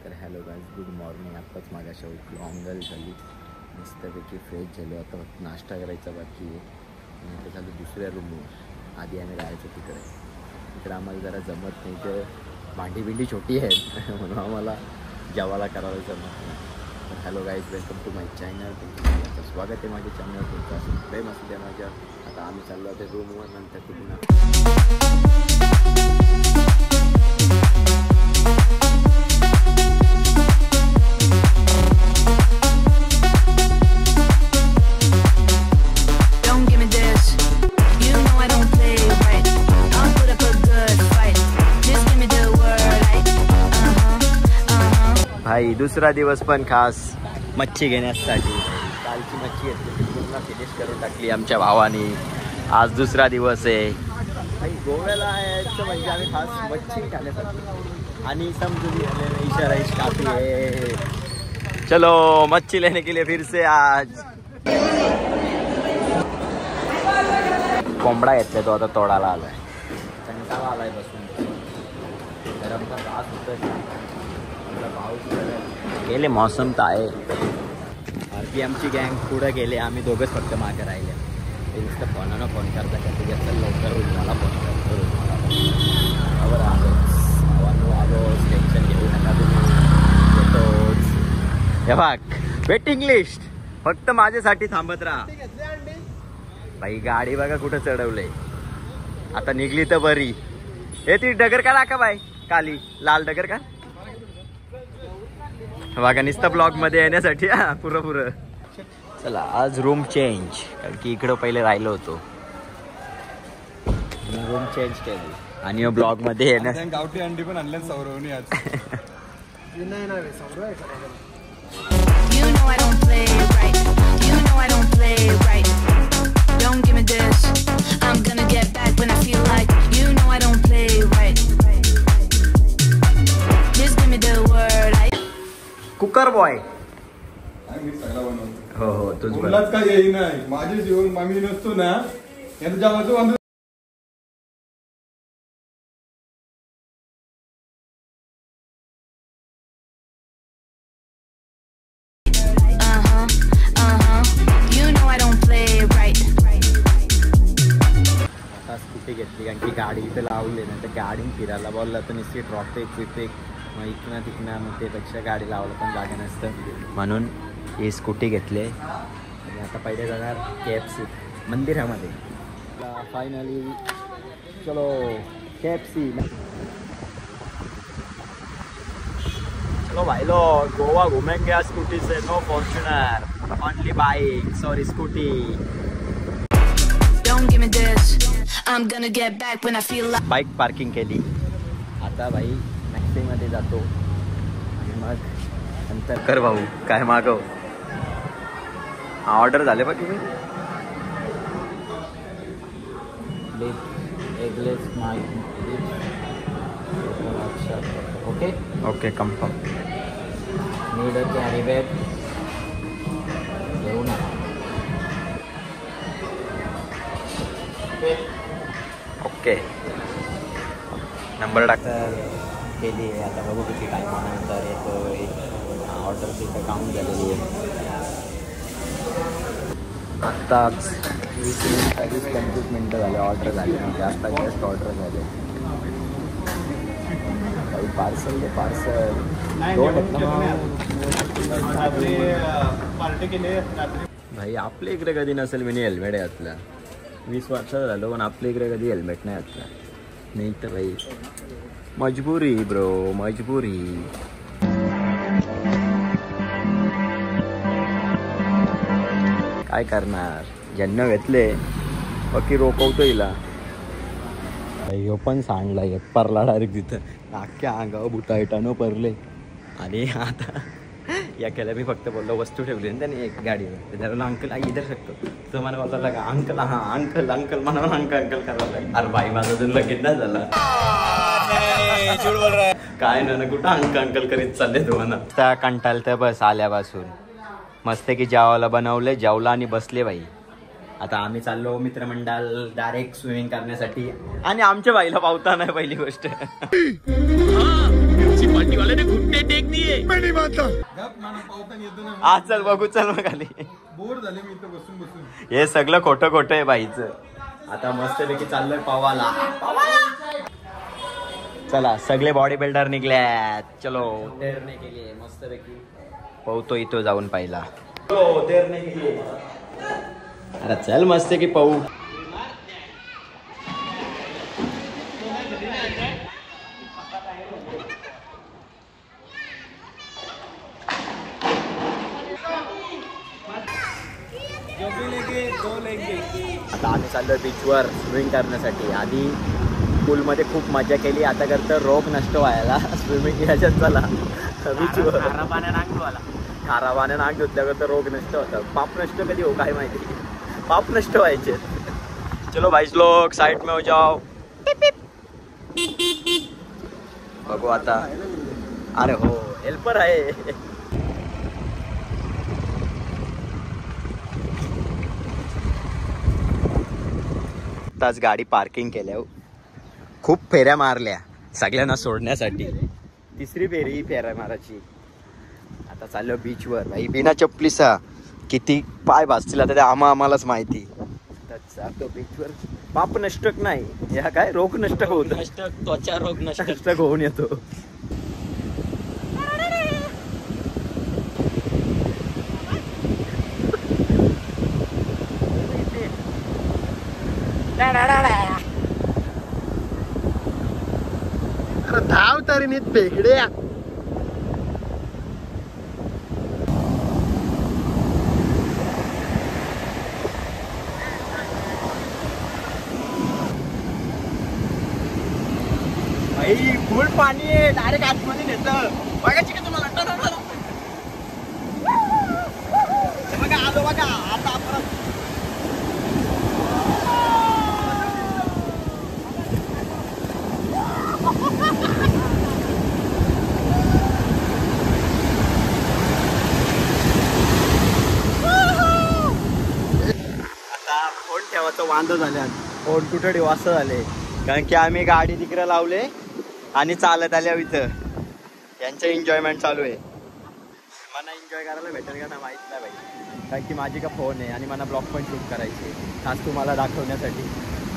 तर hello guys, good morning. आत्ताच मागाशी उठलो, अंघोळ झाली, मस्तपैकी फ्रेश झालो. आता फक्त नाश्ता करायचा बाकी आहे. आणि आता झालं दुसऱ्या रूमवर. आधी आम्ही राहायचो तिकडे आम्हाला जरा जमत नाही, तर भांडी छोटी आहेत म्हणून आम्हाला जेवायला करायला जमत नाही. तर hello guys, welcome to my channel. तुमचं स्वागत आहे माझ्या चॅनल. तुमचं असं प्रेम असू द्या माझ्या. आता आम्ही चाललो होते रूमवर, नंतर पुन्हा भाई. दुसरा दिवस पण खास मच्छी घेण्यासाठी. कालची मच्छी घेतली ती पूर्ण फिनिश करून टाकली आमच्या भावाने. आज दुसरा दिवस आहे भाई. गोव्याला यायचं म्हणजे आम्ही खास मच्छी खाण्यासाठी. आणि समजून इशारा काफी है. चलो मच्छी लेने के लिए फिर से आज. कोंबडा घेतला तो आता तोडायला आलाय. कंटाळा आलाय बसून. गरम तर रात होतं. गेले मौसम तर आहे. आरती आमची गँग पुढे गेले, आम्ही दोघंच फक्त मागे राहिले. ते नुसतं फोनानं फोन करता का तुझ्या चल लवकर होईल, मला फोन करतो मला आलो. टेन्शन घेऊ नका तुम्ही, येतोच. हे बघ वेटिंग लिस्ट, फक्त माझ्यासाठी थांबत राहा. बाई गाडी बघा कुठं चढवलंय. आता निघली तर बरी. हे ती डगर का टाका बाई, काली लाल डगर का बघा. नुसतं ब्लॉग मध्ये येण्यासाठी पुरं. चला आज रूम चेंज, कारण की इकडं पहिले राहिलो होतो. रूम चेंज केली आणि ब्लॉग मध्ये येण्यास गावठी अंडी पण आणल्या सौरवनी आज. Cooker boy. हो हो तुझलाच काय येई नाही. माझे जीवन मामी नसतो ना यांच्या बाजू. आता स्कूटी घेतली, कारण की गाडी इथं लावली ना, तर गाडी फिरायला बोलला तर निश्चित ट्रॉफिक मग इकडनं तिकडनं, मग त्यापेक्षा गाडी लावलं पण जागा नसतं. म्हणून ही स्कूटी घेतली. आणि आता पहिले जाणार KFC मंदिरामध्ये. फायनली चलो KFC. चलो भाई लोग, गोवा घूमेंगे स्कूटी से. No Fortuner, only bike, sorry scooty. Bike parking केली. आता भाई मध्ये जातो आणि मग नंतर कर भाऊ काय मागव. ऑर्डर झाले बघ तुम्ही. Eggless okay okay confirm. Need a carry bag घेऊ ना. ओके नंबर टाकतात केली आहे. आता बघू किती टायमानंतर येतोय. ऑर्डर तिथं काउंट झालेली आहे. आत्ताच 20-25 मिनटं झाले ऑर्डर झाले. जास्त जास्त ऑर्डर झाले. काही पार्सल ते पार्सल भाई. आपल्या इकडे कधी नसेल मिनी हेल्मेट आहे घातला. 20 वर्षाचं झालं पण आपल्या इकडे कधी हेल्मेट नाही घातला. नाही तर भाई मजबुरी ब्रो, मजबुरी. काय करणार, ज्यांना घेतले बाकी रोखवतो हिला. ह्यो पण सांडला एक परला डायरेक्ट तिथं. अख्ख्या अंगावर बुटा इटानं परले. आणि आता या केल्या मी फक्त बोललो वस्तू ठेवली ना त्याने एक गाडीवर. त्याला अंकल आई इधर शकतो. तर मला बोलला का अंकल, हा अंकल अंकल म्हणा अंकल करायला. अरे बाई माझा अजून लगेच नाही झाला. काय ना कुठं अंकल करीत चालले तुम्हाला. त्या कंटाळतं बस आल्यापासून. मस्त की जेवायला बनवले, जेवला आणि बसले बाई. आता आम्ही चाललो मित्रमंडळ डायरेक्ट स्विमिंग करण्यासाठी. आणि आमच्या बाईला पावता नाही पहिली गोष्ट. मिरची पार्टीवाले ने घुट्टे टेक दिए. गप मला पावताना येतो ना. आज चल बघू चल मग खाली. बोर झाले मी इथं बसून बसून. हे सगळं खोटं खोटं आहे बाईचं. आता मस्तपैकी चाललोय पवाला. चला सगळे बॉडी बिल्डर निघल्यात. चलो तैरने के लिए मस्तपैकी पोहतो इथं जाऊन पाहिला. हो तैरने के लिए. अरे चल मस्त की पाहू. आता आम्ही चाललोय बीचवर स्विमिंग करण्यासाठी. आधी पूलमध्ये खूप मजा केली, आता करतं रोग नष्ट व्हायला स्विमिंग याच्यात. चला बीचवर खारा पाण्यानं आग धुतल्यावर तर रोग नष्ट होतं. पाप नष्ट कधी हो काय माहिती. पाप नष्ट व्हायचे. चलो भाई लोग साइड में हो जाओ. बघू आता. अरे हो हेल्पर आहे. तास गाडी पार्किंग केल्या. खूप फेऱ्या मारल्या सगळ्यांना सोडण्यासाठी. तिसरी फेरी ही फेऱ्या मारायची. आता चाललो बीचवर. भाई बिना चपलीचा किती पाय भाजतील आता ते आम्हालाच माहिती. जातो बीचवर. पाप नष्टक नाही या काय रोग नष्ट होत. त्वचा रोग नष्ट होऊन येतो. धाव तरी नीट बेगड्या. भाई फुल पाणी आहे. डायरेक्ट आतमध्ये नेतं. बघायची का तुम्हाला. बघा आलो बघा आता परत. फोन ठेवायचं वांदो झाल्या. फोन कुठे वाजता झाले कारण की आम्ही गाडी तिकडे लावले आणि चालत आल्या इथं. यांचं एन्जॉयमेंट चालू आहे. मला एन्जॉय करायला भेटेल का ना माहित नाही भाई. कारण की माझी का फोन आहे आणि मला ब्लॉग पण शूट करायचे खास तुम्हाला दाखवण्यासाठी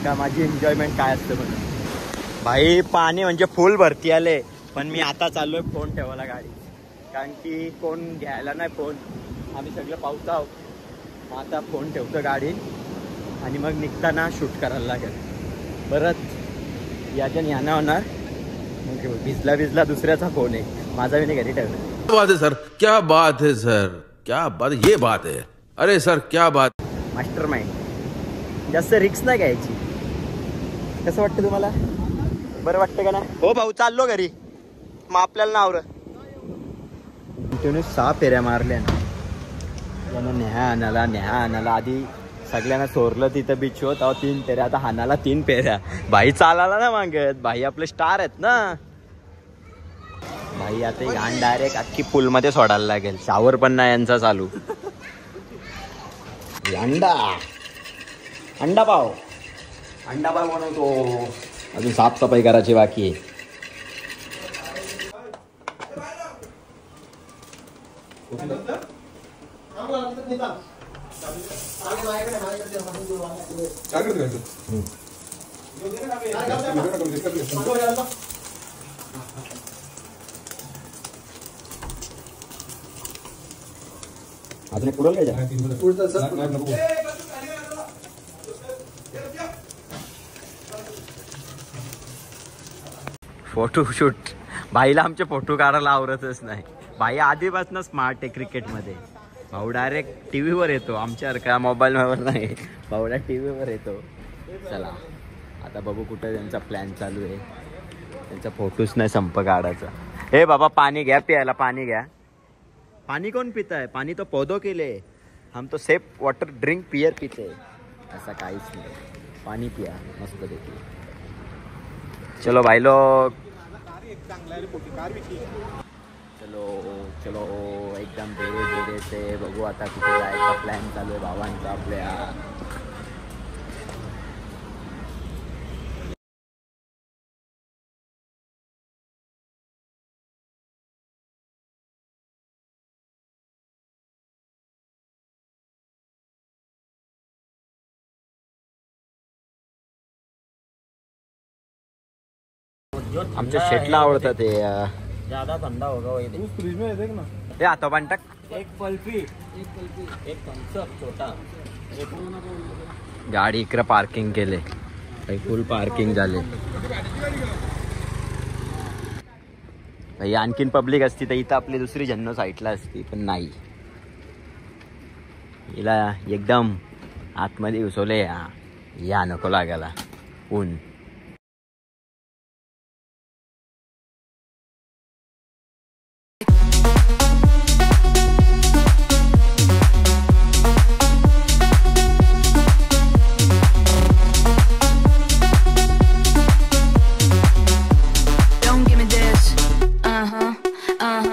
का माझी एन्जॉयमेंट काय असतं म्हणून. भाई पाणी म्हणजे फुल भरती आले. पण मी आता चाललोय फोन ठेवायला गाडी. कारण की कोण घ्यायला नाही फोन. आम्ही सगळं पावतो आहोत. मग आता फोन ठेवतो गाडीत आणि मग निघताना शूट करायला लागेल. परत याच्याने याना होणार. मग भिजला दुसऱ्याचा फोन आहे. माझा मी घरी ठेवला. बात है सर. क्या बात है सर. क्या बात. ये बात है. अरे सर क्या बात. Master mind. जास्त रिक्स नाही घ्यायची. कसं वाटतं तुम्हाला. बरं वाटतं का ना. हो भाऊ चाललो घरी. मग आपल्याला ना आवरं. कंटिन्यू 6 फेऱ्या मारल्या ना. त्यानं न्याहा आणायला आधी सगळ्यांना सोरलं तिथं बीचवर. तेव्हा 3 फेऱ्या. आता हानाला 3 फेऱ्या. भाई चालायला ना मागत. भाई आपले स्टार आहेत ना. भाई आता घाण डायरेक्ट अख्खी पूलमध्ये सोडायला लागेल. शावर पण नाही यांचा चालू. अंडा पाव बनवतो. अजून साफसफाई करायची बाकी आहे. अजून एक पुढं फोटोशूट. भाईला आमचे फोटो काढायला आवडतच नाही. भाई आधीपासून स्मार्ट आहे क्रिकेटमध्ये. भाऊ डायरेक्ट टी व्हीवर येतो. आमच्यासारखा मोबाईलवर नाही. भाऊला टी व्हीवर येतो. चला आता बघू कुठं त्यांचा प्लॅन चालू आहे. त्यांचा फोटोच नाही संप काढायचा. हे बाबा पाणी घ्या प्यायला. पाणी घ्या. पानी कौन पीता है. पानी तो पौधों के लिए. हम तो सेफ वाटर ड्रिंक पियर पीते हैं. ऐसा काहीच नाही. पानी पिया मस्त देखिए. चलो भाई लोग. चलो एकदम धीरे से बघू आता कुठे जायचा प्लॅन चालू आहे भावांचा आपल्या. आमच्या शेटला आवडतं ते ज्यादा ठंडा होगा वही तू फ्रीज में देख ना. ते आता पण टाक. एक पल्फी एक थम्सअप छोटा गाडी इकडे पार्किंग केले, फुल पार्किंग झाले. भाई आणखीन पब्लिक असती तर इथं आपली दुसरी जन्नो साईडला असती, पण नाही. हिला एकदम आतमध्ये घुसवले. या नको लागायला ऊन.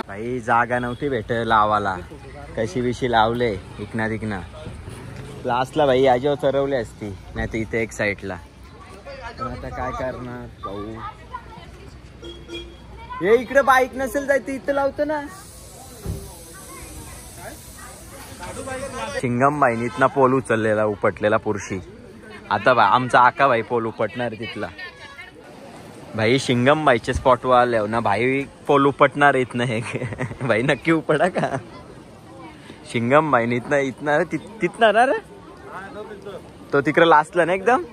भाई जागा नव्हती भेट लावाला, कशी बिशी लावले इकना तिकना. लास्टला भाई आजीवर चरवली असती, नाही तर इथे एक साईडला. आता काय करणार भाऊ. हे इकडे बाईक नसेल जायचं इथं लावतो ना. शिंगम भाईनी इथना पोल उचललेला, उपटलेला पुरुषी. आता बा आमचा आका भाई पोल उपटणार तिथला. भाई शिंगम भाईचे स्पॉट वर आले ना भाई, पोल उपटणार येत नाही. भाई नक्की उपटा का शिंगम भाईनी इथना इथना तिथना ना रे तो तिकडे लास्टला ना एकदम.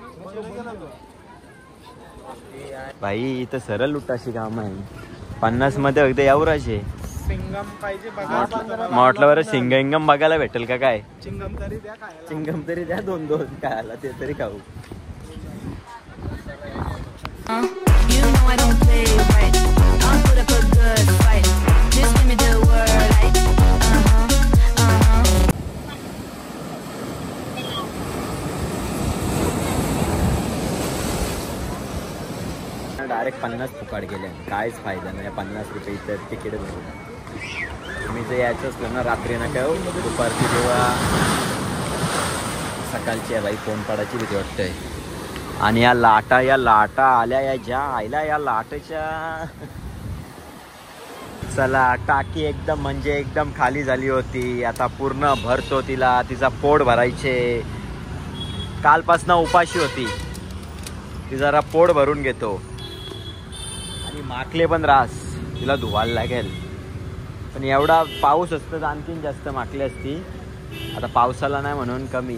भाई इथं सरळ लुटाशी काम आहे. 50 मध्ये अगदी एवढाचे सिंगम पाहिजे बघा. म्हटलं बरं सिंगम बघायला भेटेल का काय. चिंगम तरी द्या खायला. चिंगम तरी द्या 2-2 काय आला ते तरी खाऊ. You know I don't play right. I'll put up a good fight. Just give me the word, like direct 50 फुकाट गेले. काहीच फायदा नाही. 50 रुपये इथं तिकीट भरून. तुम्ही जर यायचं असलं ना रात्री नका येऊ, दुपारची किंवा सकाळची आहे भाई. फोन पडायची भीती वाटतंय. आणि या लाटा आल्या या ज्या आयला या लाटेच्या. चला टाकी एकदम म्हणजे एकदम खाली झाली होती. आता पूर्ण भरतो तिला. तिचा पोट भरायचे. कालपासनं उपाशी होती ती, जरा पोट भरून घेतो. आणि माकले पण रास तिला धुवायला लागेल. पण एवढा पाऊस असतो तर आणखीन जास्त माकले असती. आता पावसाला नाही म्हणून कमी.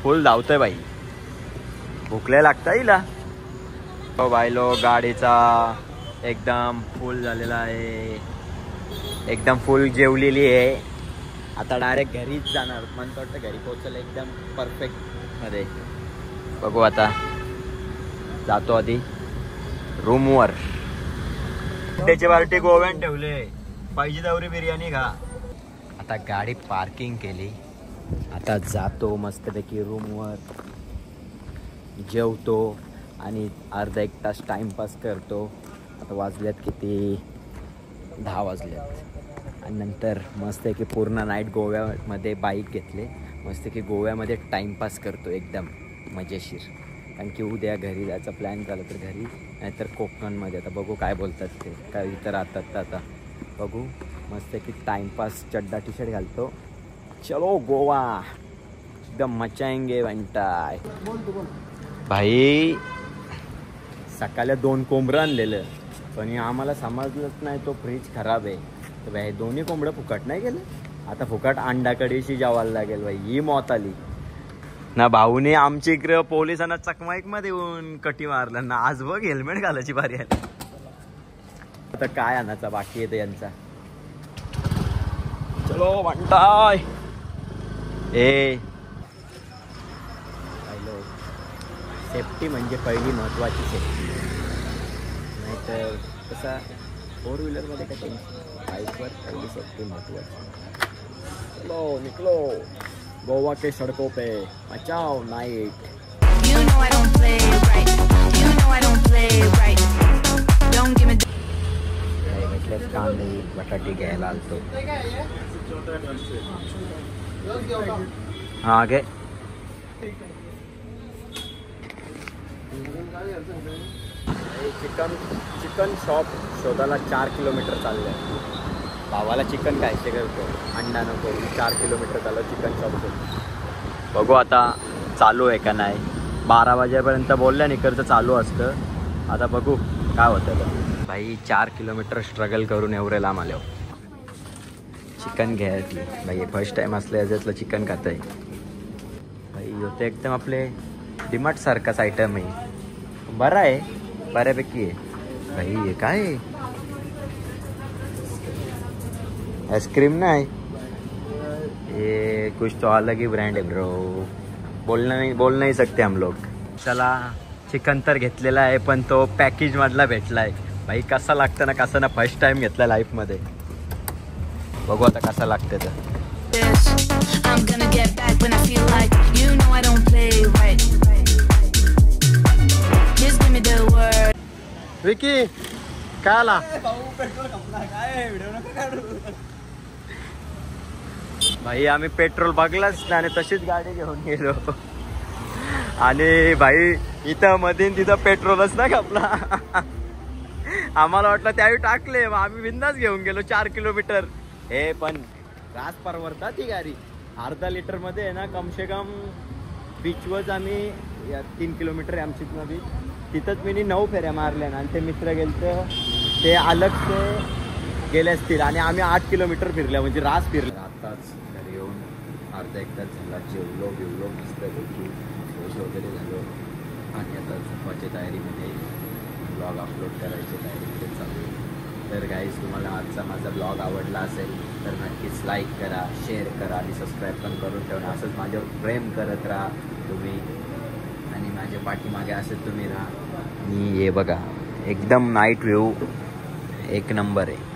फुल धावतोय बाई. भुकले लागतं हिला. हो बायलो गाडीचा एकदम फुल झालेला आहे. एकदम फुल जेवलेली आहे. आता डायरेक्ट घरीच जाणार. मन वाटतं घरी पोहोचलं एकदम परफेक्ट मध्ये. बघू आता जातो आधी रूमवर. त्याची पार्टी गोव्यान ठेवले. पाहिजे तेवढी बिर्याणी खा. आता गाडी पार्किंग केली. आता जातो मस्तपैकी रूमवर, जेवतो आणि अर्धा 1 तास टाइमपास करतो. आता वाजल्यात किती 10 वाजल्यात. आणि नंतर मस्त की पूर्ण नाईट गोव्यामध्ये बाईक घेतले. मस्त की गोव्यामध्ये टाइमपास करतो एकदम मजेशीर. कारण की उद्या घरी जायचा प्लॅन झाला तर घरी, नाहीतर कोकणमध्ये. आता बघू काय बोलतात ते, काय इथं राहतात तर आता बघू. मस्त की टाइमपास चड्डा टी शर्ट घालतो. चलो गोवा एकदम मचाएंगे वंटाय. भाई सकाळी 2 कोंबडं आणलेलं, पण आम्हाला समजलंच नाही तो फ्रीज खराब आहे. तर भाई 2 कोंबडं फुकट नाही गेलं. आता फुकट अंडाकडीशी जेवायला लागेल भाई. ही मौत आली ना. भाऊने आमच्या इकडे पोलिसांना चकमाईकमध्ये येऊन कटी मारलं ना. आज बघ हेल्मेट घालायची बारी आली. आता काय आणायचा बाकी येतं यांचा. चलो वंटाय. सेफ्टी म्हणजे पहिली महत्त्वाची सेफ्टी. नाहीतर कसा 4 व्हीलरमध्ये काय टेन्शन. बाईकवर पहिली सेफ्टी महत्त्वाची. चलो निकलो गोवा के सड़कों पे मचाओ Knight. you know I don't play right. You know I don't play right. Don't give me घेतल्यात कांदे बटाटे घ्यायला आलतो. हा घे. चिकन शॉप शोधायला 4 किलोमीटर चाललंय. भावाला चिकन खायचे करतो, अंडा नको. 4 किलोमीटर चाललं चिकन शॉप. बघू आता चालू आहे का नाही. 12 वाजेपर्यंत बोलल्या इकडचं चालू असतं. आता बघू काय होतं तर भाई 4 किलोमीटर स्ट्रगल करून एवढे लांब आलो. चिकन घ्यायची भाई, फर्स्ट टाइम असलं याच्यातलं चिकन खात आहे भाई. होते एकदम आपले डिमार्ट सारखाच आयटम आहे, बरा आहे, बऱ्यापैकी आहे भाई. हे काय आइसक्रीम नाही, ये कुछ तो अलग ही ब्रँड आहे ब्रो, बोल नाही सकते हम लोग. चला चिकन तर घेतलेला आहे, पण तो पॅकेज मधला भेटला आहे भाई. कसा लागतं ना कसं ना, फर्स्ट टाइम घेतला लाईफमध्ये. बघू आता कसा लागते तर. This, I'm gonna get back when I feel like, you know I don't play right. Just give me the word. Vicky काय आला भाई. आम्ही पेट्रोल बघलाच ना आणि तशीच गाडी घेऊन गेलो. आणि भाई इथं मधीन तिथं पेट्रोलच ना आपला. आम्हाला वाटलं त्यावेळी टाकले, मग आम्ही बिंदास घेऊन गेलो 4 किलोमीटर. हे पण रास परवडतात ती गाडी. अर्धा लिटर मध्ये आहे ना, कमसे कम बीचवरच आम्ही 3 किलोमीटर आहे आमची बीच, तिथंच मी 9 फेऱ्या मारल्या ना. आणि ते मित्र गेलते ते अलग ते गेले असतील, आणि आम्ही 8 किलोमीटर फिरल्या, म्हणजे रास फिरला. आताच घरी येऊन अर्धा एक तास झाला, जेवलो बिवलो मस्त पैकी, फ्रेश वगैरे झालो. आणि आता झोपाच्या तयारीमध्ये, ब्लॉग अपलोड करायची तयारीमध्ये चालू. तर गाईज तुम्हाला आजचा माझा ब्लॉग आवडला असेल तर नक्कीच लाईक करा, शेअर करा आणि सबस्क्राईब पण करून ठेवा. असंच माझ्यावर प्रेम करत राहा तुम्ही, आणि माझ्या पाठीमागे असंच तुम्ही राहा. आणि हे बघा एकदम नाईट व्ह्यू एक नंबर आहे.